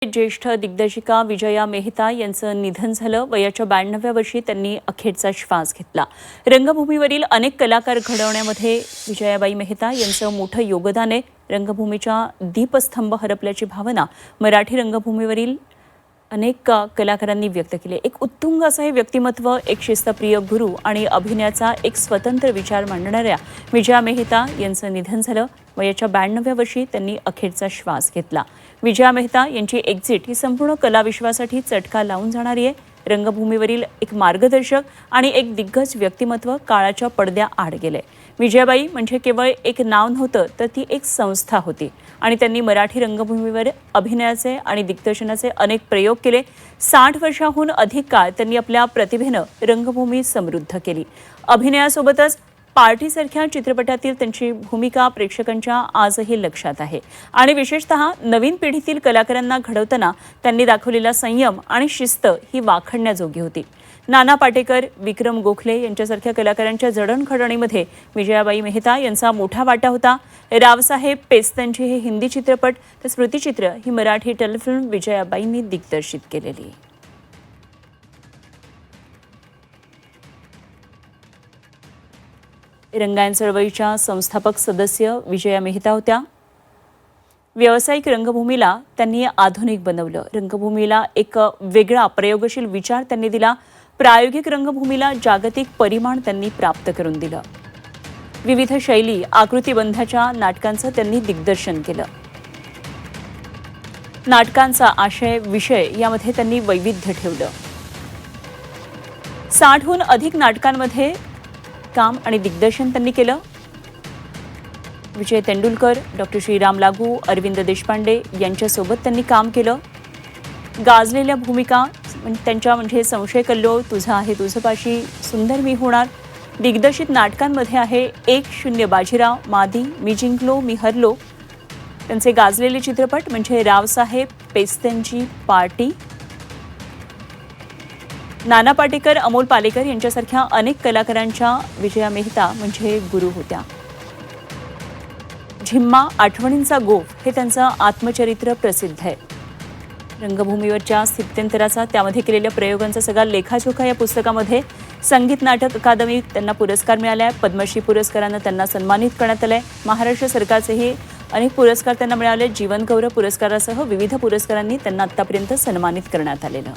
ज्येष्ठ दिग्दर्शिका विजया मेहता यांचं निधन झालं। वयाच्या 92व्या वर्षी त्यांनी अखेरचा श्वास घेतला। रंगभूमीवरील अनेक कलाकार घडवण्यामध्ये विजयाबाई मेहता यांचं मोठं योगदान आहे। रंगभूमीच्या दीपस्तंभ हरपल्याची भावना मराठी रंगभूमीवरील अनेक कलाकारांनी व्यक्त केली। एक उत्तुंग असं हे व्यक्तिमत्व, एक शिस्तप्रिय गुरु आणि अभिनयाचा एक स्वतंत्र विचार मांडणाऱ्या विजया मेहता यांचं निधन झालं। वयाच्या 92व्या वर्षी त्यांनी अखेरचा श्वास घेतला। विजया मेहता यांची एक्झिट ही संपूर्ण कलाविश्वासाठी चटका लावून जाणारी आहे। रंगभूमीवरील एक मार्गदर्शक आणि एक दिग्गज व्यक्तिमत्व काळाच्या पडद्याआड गेले। विजयाबाई म्हणजे केवळ एक नाव नव्हतं, तर ती एक संस्था होती आणि त्यांनी मराठी रंगभूमीवर अभिनयाचे आणि दिग्दर्शनाचे अनेक प्रयोग केले। 60 वर्षांहून अधिक काळ त्यांनी आपल्या प्रतिभेनं रंगभूमी समृद्ध केली। अभिनयासोबतच पार्टीसारख्या चित्रपटातील त्यांची भूमिका प्रेक्षकांच्या आजही लक्षात आहे आणि विशेषतः नवीन पिढीतील कलाकारांना घडवताना त्यांनी दाखवलेला संयम आणि शिस्त ही वाखाणण्याजोगी होती। नाना पाटेकर, विक्रम गोखले यांच्यासारख्या कलाकारांच्या जडणघडणीमध्ये विजयाबाई मेहता यांचा मोठा वाटा होता। रावसाहेब पेस्तांची हे हिंदी चित्रपट तर स्मृतिचित्र ही मराठी टेलिफिल्म विजयाबाईंनी दिग्दर्शित केलेली। रंगायन चळवळीच्या संस्थापक सदस्य विजया मेहता होत्या। व्यावसायिक रंगभूमीला त्यांनी आधुनिक बनवलं। रंगभूमीला एक वेगळा प्रयोगशील विचार त्यांनी दिला। प्रायोगिक रंगभूमीला जागतिक परिमाण त्यांनी प्राप्त करून दिलं। विविध शैली, आकृतिबंधाच्या नाटकांचं त्यांनी दिग्दर्शन केलं। नाटकांचा आशय, विषय यामध्ये त्यांनी वैविध्य ठेवलं। 60हून अधिक नाटकांमध्ये काम आणि दिग्दर्शन त्यांनी केलं। विजय तेंडुलकर, डॉक्टर श्रीराम लागू, अरविंद देशपांडे यांच्यासोबत त्यांनी काम केलं। गाजलेल्या भूमिका त्यांच्या म्हणजे संशय कल्लोळ, तुझा आहे तुझपाशी, सुंदर मी होणार। दिग्दर्शित नाटकांमध्ये आहे 1-0 बाजीराव, मादी, मी जिंकलो मी हरलो। त्यांचे गाजलेले चित्रपट म्हणजे रावसाहेब पेस्तांची पार्टी, नाना पाटेकर, अमोल पालेकर यांच्यासारख्या अनेक कलाकारांच्या विजया मेहता म्हणजे गुरु होत्या। झिम्मा, आठवणींचा गोफ हे त्यांचं आत्मचरित्र प्रसिद्ध आहे। रंगभूमीवरच्या स्थित्यंतराचा, त्यामध्ये केलेल्या प्रयोगांचा सगळा लेखाजोखा या पुस्तकामध्ये। संगीत नाटक अकादमी त्यांना पुरस्कार मिळाला आहे। पद्मश्री पुरस्कारानं त्यांना सन्मानित करण्यात आलं आहे। महाराष्ट्र सरकारचेही अनेक पुरस्कार त्यांना मिळाले। जीवन गौरव पुरस्कारासह विविध पुरस्कारांनी त्यांना आतापर्यंत सन्मानित करण्यात आलेलं।